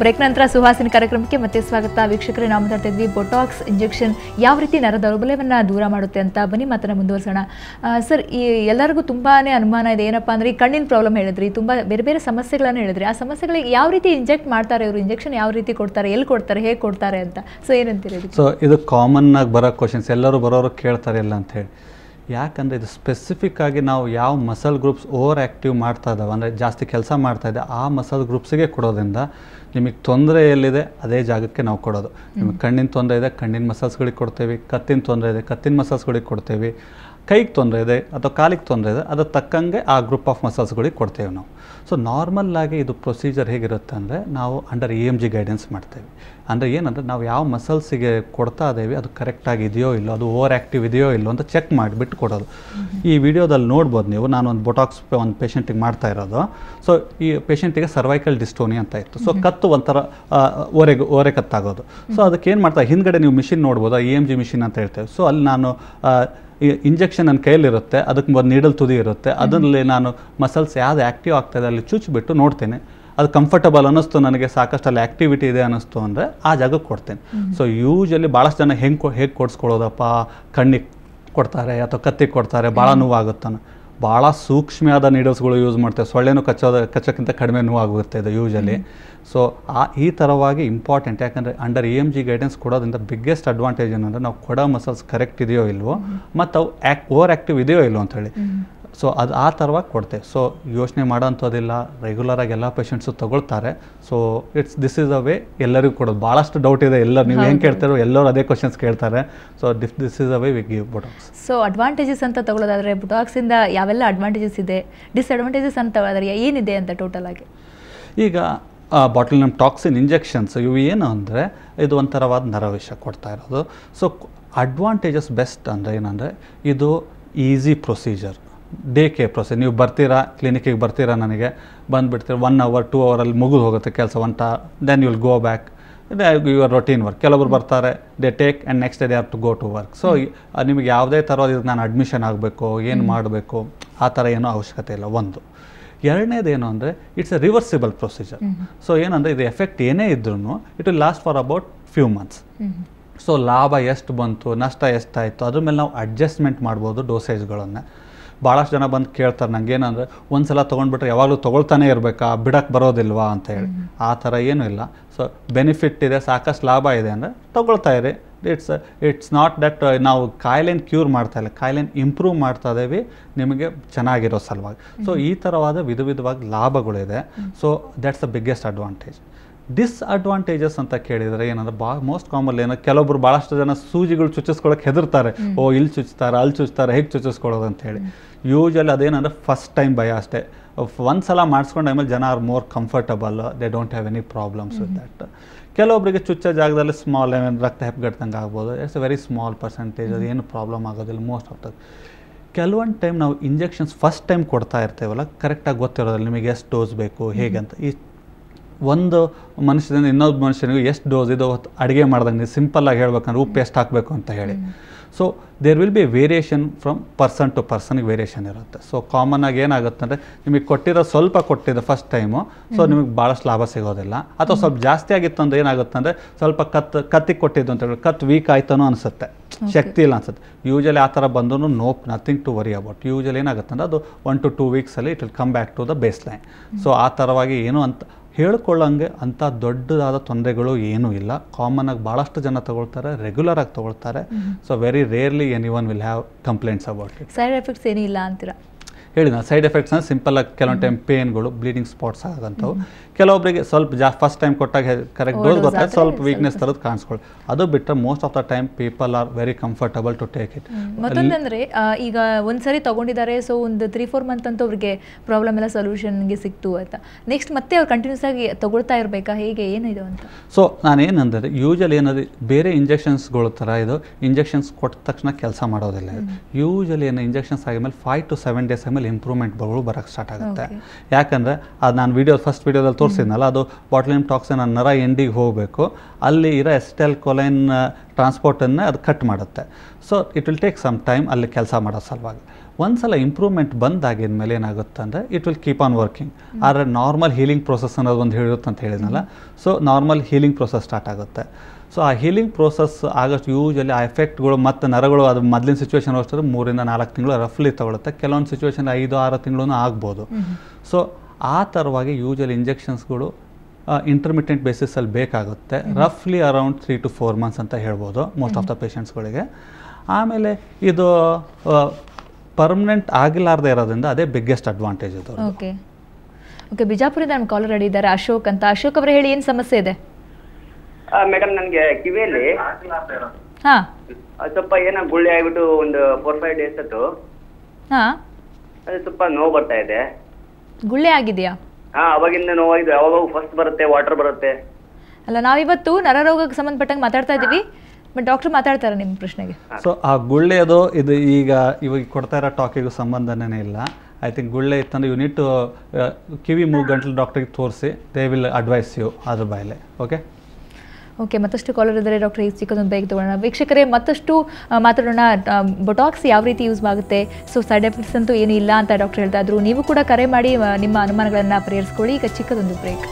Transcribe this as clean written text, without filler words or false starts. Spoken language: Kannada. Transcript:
ಬ್ರೇಕ್ ನಂತರ ಸುಹಾಸಿನಿ ಕಾರ್ಯಕ್ರಮಕ್ಕೆ ಮತ್ತೆ ಸ್ವಾಗತ. ವೀಕ್ಷಕರೇ, ನಾವು ಮಾತಾಡ್ತಾ ಇದ್ವಿ ಬೊಟಾಕ್ಸ್ ಇಂಜೆಕ್ಷನ್ ಯಾವ ರೀತಿ ನರ ದೌರ್ಬಲ್ಯವನ್ನು ದೂರ ಮಾಡುತ್ತೆ ಅಂತ. ಬನ್ನಿ ಮಾತನ್ನ ಮುಂದುವರಿಸೋಣ. ಸರ್, ಈ ಎಲ್ಲರಿಗೂ ತುಂಬಾ ಅನುಮಾನ ಇದೆ. ಏನಪ್ಪ ಅಂದರೆ ಈ ಕಣ್ಣಿನ ಪ್ರಾಬ್ಲಮ್ ಹೇಳಿದ್ರಿ, ತುಂಬ ಬೇರೆ ಬೇರೆ ಸಮಸ್ಯೆಗಳನ್ನು ಹೇಳಿದ್ರಿ. ಆ ಸಮಸ್ಯೆಗಳಿಗೆ ಯಾವ ರೀತಿ ಇಂಜೆಕ್ಟ್ ಮಾಡ್ತಾರೆ ಇವರು, ಇಂಜೆಕ್ಷನ್ ಯಾವ ರೀತಿ ಕೊಡ್ತಾರೆ, ಎಲ್ಲಿ ಕೊಡ್ತಾರೆ, ಹೇಗೆ ಕೊಡ್ತಾರೆ ಅಂತ. ಸೊ ಏನಂತೀರಿ? ಸೊ ಇದು ಕಾಮನ್ ಆಗಿ ಬರೋ ಕ್ವಶನ್ಸ್, ಎಲ್ಲರೂ ಬರೋರು ಕೇಳ್ತಾರೆ ಇಲ್ಲ ಅಂತ ಹೇಳಿ. ಯಾಕಂದರೆ ಇದು ಸ್ಪೆಸಿಫಿಕ್ ಆಗಿ ನಾವು ಯಾವ ಮಸಲ್ ಗ್ರೂಪ್ಸ್ ಓವರ್ ಆ್ಯಕ್ಟಿವ್ ಮಾಡ್ತಾ ಇದ್ದಾವೆ, ಅಂದರೆ ಜಾಸ್ತಿ ಕೆಲಸ ಮಾಡ್ತಾಯಿದ್ದೆ ಆ ಮಸಲ್ ಗ್ರೂಪ್ಸಿಗೆ ಕೊಡೋದ್ರಿಂದ ನಿಮಗೆ ತೊಂದರೆ ಎಲ್ಲಿದೆ ಅದೇ ಜಾಗಕ್ಕೆ ನಾವು ಕೊಡೋದು. ನಿಮಗೆ ಕಣ್ಣಿನ ತೊಂದರೆ ಇದೆ, ಕಣ್ಣಿನ ಮಸಲ್ಸ್ಗಳಿಗೆ ಕೊಡ್ತೇವೆ. ಕತ್ತಿನ ತೊಂದರೆ ಇದೆ, ಕತ್ತಿನ ಮಸಲ್ಸ್ಗಳಿಗೆ ಕೊಡ್ತೇವೆ. ಕೈಗೆ ತೊಂದರೆ ಇದೆ ಅಥವಾ ಕಾಲಿಗೆ ತೊಂದರೆ ಇದೆ, ಅದರ ತಕ್ಕಂಗೆ ಆ ಗ್ರೂಪ್ ಆಫ್ ಮಸಲ್ಸ್ಗಳಿಗೆ ಕೊಡ್ತೇವೆ ನಾವು. ಸೊ ನಾರ್ಮಲ್ಲಾಗಿ ಇದು ಪ್ರೊಸೀಜರ್ ಹೇಗಿರುತ್ತೆ ಅಂದರೆ, ನಾವು ಅಂಡರ್ EMG ಗೈಡೆನ್ಸ್ ಮಾಡ್ತೇವೆ. ಅಂದರೆ ಏನಂದರೆ ನಾವು ಯಾವ ಮಸಲ್ಸಿಗೆ ಕೊಡ್ತಾ ಇದ್ದೇವೆ ಅದು ಕರೆಕ್ಟಾಗಿ ಇದೆಯೋ ಇಲ್ಲೋ, ಅದು ಓವರ್ ಆ್ಯಕ್ಟಿವ್ ಇದೆಯೋ ಇಲ್ಲೋ ಅಂತ ಚೆಕ್ ಮಾಡಿಬಿಟ್ಟು ಕೊಡೋದು. ಈ ವಿಡಿಯೋದಲ್ಲಿ ನೋಡ್ಬೋದು ನೀವು, ನಾನು ಒಂದು ಬೊಟಾಕ್ಸ್ ಒಂದು ಪೇಷಂಟಿಗೆ ಮಾಡ್ತಾ ಇರೋದು. ಸೊ ಈ ಪೇಷಂಟಿಗೆ ಸರ್ವೈಕಲ್ ಡಿಸ್ಟೋನಿ ಅಂತ ಇತ್ತು. ಸೊ ಕತ್ತು ಒಂಥರ ಓರೆ ಕತ್ತಾಗೋದು. ಸೊ ಅದಕ್ಕೆ ಏನು ಮಾಡ್ತಾ, ಹಿಂದ್ಗಡೆ ನೀವು ಮಿಷಿನ್ ನೋಡ್ಬೋದು, EMG ಮಿಷಿನ್ ಅಂತ ಹೇಳ್ತೇವೆ. ಸೊ ಅಲ್ಲಿ ನಾನು ಇಂಜೆಕ್ಷನ್ ನನ್ನ ಕೈಯಲ್ಲಿರುತ್ತೆ, ಅದಕ್ಕೆ ಒಂದು ನೀಡಲ್ ತುದಿ ಇರುತ್ತೆ. ಅದರಲ್ಲಿ ನಾನು ಮಸಲ್ಸ್ ಯಾವ್ದು ಆ್ಯಕ್ಟಿವ್ ಆಗ್ತಾಯಿದೆ ಅಲ್ಲಿ ಚುಚ್ಚಿಬಿಟ್ಟು ನೋಡ್ತೇನೆ. ಅದು ಕಂಫರ್ಟಬಲ್ ಅನ್ನಿಸ್ತು, ನನಗೆ ಸಾಕಷ್ಟು ಅಲ್ಲಿ ಆ್ಯಕ್ಟಿವಿಟಿ ಇದೆ ಅನ್ನಿಸ್ತು ಅಂದರೆ ಆ ಜಾಗಕ್ಕೆ ಕೊಡ್ತೇನೆ. ಸೊ ಯೂಶಲಿ ಭಾಳಷ್ಟು ಜನ ಹೇಗೆ ಕೊಡಿಸ್ಕೊಳ್ಳೋದಪ್ಪ, ಕಣ್ಣಿಗೆ ಕೊಡ್ತಾರೆ ಅಥವಾ ಕತ್ತಿಗೆ ಕೊಡ್ತಾರೆ, ಭಾಳ ನೋವಾಗುತ್ತಾನೆ. ಭಾಳ ಸೂಕ್ಷ್ಮವಾದ ನೀಡಲ್ಸ್ಗಳು ಯೂಸ್ ಮಾಡ್ತೇವೆ. ಸೊಳ್ಳೆನೂ ಕಚ್ಚೋಕ್ಕಿಂತ ಕಡಿಮೆ ನೋವಾಗುತ್ತೆ ಇದು ಯೂಶಲಿ. ಸೊ ಈ ಥರವಾಗಿ ಇಂಪಾರ್ಟೆಂಟ್. ಯಾಕಂದರೆ ಅಂಡರ್ EMG ಗೈಡೆನ್ಸ್ ಕೊಡೋದ್ರಿಂದ ಬಿಗ್ಗೆಸ್ಟ್ ಅಡ್ವಾಂಟೇಜ್ ಏನಂದರೆ ನಾವು ಕೊಡೋ ಮಸಲ್ಸ್ ಕರೆಕ್ಟ್ ಇದೆಯೋ ಇಲ್ವೋ ಮತ್ತು ಅವು ಓವರ್ ಆ್ಯಕ್ಟಿವ್ ಇದೆಯೋ ಇಲ್ವೋ ಅಂಥೇಳಿ. ಸೊ ಅದು ಆ ಥರವಾಗಿ ಕೊಡ್ತೇವೆ. ಸೊ ಯೋಚನೆ ಮಾಡೋಂಥದ್ದಿಲ್ಲ, ರೆಗ್ಯುಲರಾಗಿ ಎಲ್ಲ ಪೇಷಂಟ್ಸು ತೊಗೊಳ್ತಾರೆ. So this is a way ಎಲ್ಲರಿಗೂ ಕೊಡೋದು. ಭಾಳಷ್ಟು ಡೌಟ್ ಇದೆ, ಎಲ್ಲರೂ ನೀವು ಹೆಂಗೆ ಕೇಳ್ತಾರೋ ಎಲ್ಲರೂ ಅದೇ ಕ್ವಶನ್ಸ್ ಕೇಳ್ತಾರೆ. So this is a way we give Botox. So advantages ಅಂತ ತಗೊಳ್ಳೋದಾದರೆ ಬೊಟಾಕ್ಸಿಂದ ಯಾವೆಲ್ಲ ಅಡ್ವಾಂಟೇಜಸ್ ಇದೆ, ಡಿಸ್ಅಡ್ವಾಂಟೇಜಸ್ ಅಂತ ತಗೊಳ್ಳೋದಾದ್ರೆ ಏನಿದೆ ಅಂತ ಟೋಟಲ್ ಆಗಿ? ಈಗ ಬಾಟುಲಿನಮ್ ಟಾಕ್ಸಿನ್ ಇಂಜೆಕ್ಷನ್ಸ್ ಇವು ಏನು ಅಂದರೆ, ಇದು ಒಂಥರವಾದ ನರವಿಷ ಕೊಡ್ತಾ ಇರೋದು. ಸೊ ಅಡ್ವಾಂಟೇಜಸ್ ಬೆಸ್ಟ್ ಅಂದರೆ ಏನಂದರೆ, ಇದು easy procedure, day care procedure. ನೀವು ಬರ್ತೀರಾ, ಕ್ಲಿನಿಕ್ಕಿಗೆ ಬರ್ತೀರಾ, ನನಗೆ ಬಂದುಬಿಡ್ತೀರ, 1 hour 2 hour ಮುಗಿದು ಹೋಗುತ್ತೆ ಕೆಲಸ. Then you will go back your routine work. ಕೆಲವೊಬ್ರು ಬರ್ತಾರೆ, they take and next day have to go to work. So ನಿಮಗೆ ಯಾವುದೇ ಥರವಾದ ಇದಕ್ಕೆ ನಾನು ಅಡ್ಮಿಷನ್ ಆಗಬೇಕು, ಏನು ಮಾಡಬೇಕು, ಆ ಥರ ಏನೂ ಅವಶ್ಯಕತೆ ಇಲ್ಲ. ಒಂದು. ಎರಡನೇದೇನು ಅಂದರೆ, it's A reversible procedure. So ಏನಂದರೆ, ಇದು ಎಫೆಕ್ಟ್ ಏನೇ ಇದ್ರೂ it will last for about few months. So ಲಾಭ ಎಷ್ಟು ಬಂತು, ನಷ್ಟ ಎಷ್ಟಾಯಿತು, ಅದ್ರ ಮೇಲೆ ನಾವು ಅಡ್ಜಸ್ಟ್ಮೆಂಟ್ ಮಾಡ್ಬೋದು ಡೋಸೇಜ್ಗಳನ್ನು. ಭಾಳಷ್ಟು ಜನ ಬಂದು ಕೇಳ್ತಾರೆ ನನಗೇನಂದರೆ, ಒಂದು ಸಲ ತೊಗೊಂಡ್ಬಿಟ್ರೆ ಯಾವಾಗಲೂ ತೊಗೊಳ್ತಾನೆ ಇರಬೇಕಾ, ಬಿಡಕ್ಕೆ ಬರೋದಿಲ್ವಾ ಅಂತ ಹೇಳಿ. ಆ ಥರ ಏನೂ ಇಲ್ಲ. ಸೊ ಬೆನಿಫಿಟ್ ಇದೆ, ಸಾಕಷ್ಟು ಲಾಭ ಇದೆ ಅಂದರೆ ತೊಗೊಳ್ತಾ ಇರಿ. ಇಟ್ಸ್ ನಾಟ್ ದಟ್ ನಾವು ಕಾಯಿಲೆನ ಕ್ಯೂರ್ ಮಾಡ್ತಾ ಇಲ್ಲ, ಕಾಯಿಲೆನ ಇಂಪ್ರೂವ್ ಮಾಡ್ತಾ ಇದ್ದೀವಿ ನಿಮಗೆ ಚೆನ್ನಾಗಿರೋ ಸಲುವಾಗಿ. ಸೊ ಈ ಥರವಾದ ವಿಧವಾಗಿ ಲಾಭಗಳಿದೆ. So that's the biggest advantage. Disadvantages ಅಂತ ಕೇಳಿದರೆ ಏನಂದ್ರೆ, ಮೋಸ್ಟ್ ಕಾಮನ್ ಏನೋ, ಕೆಲವೊಬ್ರು ಭಾಳಷ್ಟು ಜನ ಸೂಜಿಗಳು ಚುಚ್ಚಿಸ್ಕೊಳ್ಳೋಕೆ ಹೆದರ್ತಾರೆ. ಇಲ್ಲಿ ಚುಚ್ತಾರೆ, ಅಲ್ಲಿ ಚುಚ್ತಾರೆ, ಹೇಗೆ ಚುಚ್ಚಿಸ್ಕೊಳ್ಳೋದು ಅಂತೇಳಿ. ಯೂಶಲಿ ಅದೇನಂದರೆ ಫಸ್ಟ್ ಟೈಮ್ ಭಯ ಅಷ್ಟೇ. ಒಂದು ಸಲ ಮಾಡಿಸ್ಕೊಂಡು ಆಮೇಲೆ ಜನ are more comfortable, they don't have any problems with that. ಕೆಲವೊಬ್ಬರಿಗೆ ಚುಚ್ಚೋ ಜಾಗದಲ್ಲಿ ಸ್ಮಾಲ್ ರಕ್ತ ಹೆಪ್ಪಗಟ್ಟಂಗೆ ಆಗ್ಬೋದು. It's a very small percentage, ಅದು ಏನು ಪ್ರಾಬ್ಲಮ್ ಆಗೋದಿಲ್ಲ ಮೋಸ್ಟ್ ಆಫ್ ದ. ಕೆಲವೊಂದು ಟೈಮ್ ನಾವು ಇಂಜೆಕ್ಷನ್ಸ್ ಫಸ್ಟ್ ಟೈಮ್ ಕೊಡ್ತಾ ಇರ್ತೇವಲ್ಲ, ಕರೆಕ್ಟಾಗಿ ಗೊತ್ತಿರೋದಿಲ್ಲ ನಿಮಗೆ ಎಷ್ಟು ಡೋಸ್ ಬೇಕು ಹೇಗಂತ. ಈ ಒಂದು ಮನುಷ್ಯದಿಂದ ಇನ್ನೊಂದು ಮನುಷ್ಯನಿಗೆ ಎಷ್ಟು ಡೋಸ್ ಇದು ಅಡುಗೆ ಮಾಡ್ದಂಗೆ ಸಿಂಪಲ್ಲಾಗಿ ಹೇಳ್ಬೇಕಂದ್ರೆ ಉಪ್ಪು ಎಷ್ಟು ಹಾಕಬೇಕು ಅಂತ ಹೇಳಿ. So there will be variation from person to ಪರ್ಸನ್ಗೆ ವೇರಿಯೇಷನ್ ಇರುತ್ತೆ. ಸೊ ಕಾಮನ್ ಆಗಿ ಏನಾಗುತ್ತೆ ಅಂದರೆ, ನಿಮಗೆ ಸ್ವಲ್ಪ ಕೊಟ್ಟಿದೆ ಫಸ್ಟ್ ಟೈಮು, ಸೊ ನಿಮಗೆ ಭಾಳಷ್ಟು ಲಾಭ ಸಿಗೋದಿಲ್ಲ. ಅಥವಾ ಸ್ವಲ್ಪ ಜಾಸ್ತಿ ಆಗಿತ್ತು ಅಂದ್ರೆ ಏನಾಗುತ್ತೆ ಅಂದರೆ, ಸ್ವಲ್ಪ ಕತ್ತಿಗೆ ಕೊಟ್ಟಿದ್ದು ಅಂತ ಹೇಳಿ ಕತ್ತು ವೀಕ್ ಆಯ್ತಾನೋ ಅನಿಸುತ್ತೆ, ಶಕ್ತಿ ಇಲ್ಲ ಅನ್ಸುತ್ತೆ. ಯೂಶಲಿ ಆ ಥರ ಬಂದರೂ nothing to worry about. Usually ಏನಾಗುತ್ತೆ ಅಂದರೆ, ಅದು 1 to 2 weeks it will come back to the baseline. So ಆ ಥರವಾಗಿ ಏನೂ ಅಂತ ಹೇಳ್ಕೊಳ್ಳಂಗೆ ಅಂಥ ದೊಡ್ಡದಾದ ತೊಂದರೆಗಳು ಏನೂ ಇಲ್ಲ. ಕಾಮನ್ ಆಗಿ ಭಾಳಷ್ಟು ಜನ ತಗೊಳ್ತಾರೆ, ರೆಗ್ಯುಲರ್ ಆಗಿ ತಗೊಳ್ತಾರೆ. So very rarely anyone will have complaints about it. Side effects ಏನೂ ಇಲ್ಲ ಅಂತೀರಾ? ಹೇಳಿದ ಸೈಡ್ ಎಫೆಕ್ಟ್ಸ್ ಅಂದರೆ ಸಿಂಪಲ್ಲಾಗಿ ಕೆಲವೊಂದು ಟೈಮ್ ಪೇನ್ಗಳು, ಬ್ಲೀಡಿಂಗ್ ಸ್ಪಾಟ್ಸ್ ಆಗೋಂಥವು. ಕೆಲವೊಬ್ಬರಿಗೆ ಸ್ವಲ್ಪ ಫಸ್ಟ್ ಟೈಮ್ ಕೊಟ್ಟಾಗ ಕರೆಕ್ಟ್ ಡೋಸ್ ಗೊತ್ತಾಯ್ತು, ಸ್ವಲ್ಪ ವೀಕ್ನೆಸ್ ಥರದ್ದು ಕಾಣಿಸ್ಕೊಳ್ಳಿ. ಅದು ಬಿಟ್ಟರೆ most of the time people are very comfortable to take it. ಮತ್ತೊಂದಂದರೆ, ಈಗ ಒಂದ್ಸರಿ ತೊಗೊಂಡಿದ್ದಾರೆ, ಸೊ ಒಂದು 3-4 ಮಂತ್ ಅಂತೂ ಅವ್ರಿಗೆ ಪ್ರಾಬ್ಲಮ್ ಎಲ್ಲ ಸೊಲ್ಯೂಷನ್ಗೆ ಸಿಕ್ತು ಅಂತ. ನೆಕ್ಸ್ಟ್ ಮತ್ತೆ ಅವ್ರು ಕಂಟಿನ್ಯೂಸ್ ಆಗಿ ತೊಗೊಳ್ತಾ ಇರಬೇಕಾ, ಹೇಗೆ ಏನಿದೆ ಅಂತ? ಸೊ ನಾನೇನಂದರೆ, ಯೂಶಲಿ ಏನಾದ್ರು ಬೇರೆ ಇಂಜೆಕ್ಷನ್ಸ್ಗಳ ಥರ ಇದು ಇಂಜೆಕ್ಷನ್ಸ್ ಕೊಟ್ಟ ತಕ್ಷಣ ಕೆಲಸ ಮಾಡೋದಿಲ್ಲ. ಯೂಶಲಿ ಏನು ಇಂಜೆಕ್ಷನ್ಸ್ ಆಗಿದ್ಮೇಲೆ 5 to 7 days ಆಮೇಲೆ ಇಂಪ್ರೂವ್ಮೆಂಟ್ಗಳು ಬರೋಕ್ಕೆ ಸ್ಟಾರ್ಟ್ ಆಗುತ್ತೆ. ಯಾಕಂದರೆ ಅದು ನಾನು ಫಸ್ಟ್ ವೀಡಿಯೋದಲ್ಲಿ ತೋರಿಸಿದ್ನಲ್ಲ, ಅದು ಬಾಟುಲಿನಮ್ ಟಾಕ್ಸಿನ್ ನರ ಎಂಡಿಗೆ ಹೋಗಬೇಕು, ಅಲ್ಲಿ ಇರೋ ಎಸಿಟೈಲ್ಕೊಲೈನ್ ಟ್ರಾನ್ಸ್ಪೋರ್ಟನ್ನು ಅದು ಕಟ್ ಮಾಡುತ್ತೆ. So it will take some time ಅಲ್ಲಿ ಕೆಲಸ ಮಾಡೋ ಸಲುವಾಗಿ. ಒಂದ್ಸಲ ಇಂಪ್ರೂವ್ಮೆಂಟ್ ಬಂದಾಗಿದ್ಮೇಲೆ ಏನಾಗುತ್ತೆ ಅಂದರೆ it will keep on working. ಆದರೆ ನಾರ್ಮಲ್ ಹೀಲಿಂಗ್ ಪ್ರೊಸೆಸ್ ಅನ್ನೋದು ಒಂದು ಹೇಳಿರುತ್ತೆ ಅಂತ ಹೇಳಿದ್ನಲ್ಲ, so normal healing process start ಆಗುತ್ತೆ. ಸೊ ಆ ಹೀಲಿಂಗ್ ಪ್ರೋಸೆಸ್ ಆಗೋಷ್ಟು ಯೂಶಲಿ ಆ ಎಫೆಕ್ಟ್ಗಳು ಮತ್ತು ನರಗಳು ಅದು ಮೊದಲಿನ ಸಿಚುವೇಶನ್ ಅಷ್ಟೇ 3 ಇಂದ 4 ತಿಂಗಳು ರಫ್ಲಿ ತಗೊಳುತ್ತೆ. ಕೆಲವೊಂದು ಸಿಚುವೇಶನ್ 5-6 ತಿಂಗಳೂ ಆಗ್ಬೋದು. ಸೊ ಆ ಥರವಾಗಿ ಯೂಶಲಿ ಇಂಜೆಕ್ಷನ್ಸ್ಗಳು ಇಂಟರ್ಮಿಟೆಂಟ್ ಬೇಸಿಸಲ್ಲಿ ಬೇಕಾಗುತ್ತೆ. ರಫ್ಲಿ ಅರೌಂಡ್ 3 to 4 ಮಂತ್ಸ್ ಅಂತ ಹೇಳ್ಬೋದು ಮೋಸ್ಟ್ ಆಫ್ ದ ಪೇಷಂಟ್ಸ್ಗಳಿಗೆ. ಆಮೇಲೆ ಇದು ಪರ್ಮನೆಂಟ್ ಆಗಿಲಾರ್ದೇ ಇರೋದ್ರಿಂದ ಅದೇ ಬಿಗ್ಗೆಸ್ಟ್ ಅಡ್ವಾಂಟೇಜ್ ಇದು. ಓಕೆ ಓಕೆ, ಬಿಜಾಪುರದಿಂದ ನಮ್ಮ ಕಾಲರ್ ರೆಡಿ ಇದ್ದಾರೆ, ಅಶೋಕ್ ಅಂತ. ಅಶೋಕ್ ಅವರು ಹೇಳಿ, ಏನು ಸಮಸ್ಯೆ ಇದೆ? ಮೇಡಮ್, ನನಗೆ ಕಿವಿಯಲ್ಲಿ ಹಾಂ ಸ್ವಲ್ಪ ಏನೋ ಗುಳ್ಳೆ ಆಗಿಬಿಟ್ಟು ಒಂದು 4-5 ಡೇಸ್ ಆಯ್ತು. ಹಾಂ, ಅದು ಸ್ವಲ್ಪ ನೋವು ಬರ್ತಾ ಇದೆ. ಗುಳ್ಳೆ ಆಗಿದೆಯಾ? ಅವಾಗಿಂದ ನೋವಾಗಿದೆ. ಅವಾಗ ಫಸ್ಟ್ ಬರುತ್ತೆ, ವಾಟರ್ ಬರುತ್ತೆ. ಅಲ್ಲ, ನಾವಿವತ್ತು ನರರೋಗಕ್ಕೆ ಸಂಬಂಧಪಟ್ಟಂಗೆ ಮಾತಾಡ್ತಾ ಇದ್ದೀವಿ, ಬಟ್ ಡಾಕ್ಟರ್ ಮಾತಾಡ್ತಾರೆ ನಿಮ್ಮ ಪ್ರಶ್ನೆಗೆ. ಸೊ ಆ ಗುಳ್ಳೆದು ಇದು ಇವಾಗ ಕೊಡ್ತಾ ಇರೋ ಟಾಕಿಗೂ ಸಂಬಂಧನೇ ಇಲ್ಲ. ಐ ಥಿಂಕ್ ಗುಳ್ಳೆ ಇತ್ತಂದ್ರೆ ಯು ನೀಡ್ ಟು ಕಿವಿ ಮೂಗು ಗಂಟಲು ಡಾಕ್ಟ್ರಿಗೆ ತೋರಿಸಿ, ದೇ ವಿಲ್ ಅಡ್ವೈಸ್ ಯು ಅದ್ರ ಬಾಯಲ್ಲೇ. ಓಕೆ ಓಕೆ, ಮತ್ತಷ್ಟು ಕಾಲರ್ ಇದ್ದಾರೆ. ಡಾಕ್ಟರ್ ಈ ಚಿಕ್ಕದೊಂದು ಬೇಗ ತೊಗೊಳ್ಳೋಣ. ವೀಕ್ಷಕರೇ, ಮತ್ತಷ್ಟು ಮಾತಾಡೋಣ. ಬೊಟಾಕ್ಸ್ ಯಾವ ರೀತಿ ಯೂಸ್ ಆಗುತ್ತೆ, ಸೊ ಸೈಡ್ ಎಫೆಕ್ಟ್ಸ್ ಅಂತೂ ಏನೂ ಇಲ್ಲ ಅಂತ ಡಾಕ್ಟರ್ ಹೇಳ್ತಾ ಇದ್ರು. ನೀವು ಕೂಡ ಕರೆ ಮಾಡಿ ನಿಮ್ಮ ಅನುಮಾನಗಳನ್ನು ಪರಿಹರಿಸ್ಕೊಳ್ಳಿ. ಈಗ ಚಿಕ್ಕದೊಂದು ಬ್ರೇಕ್.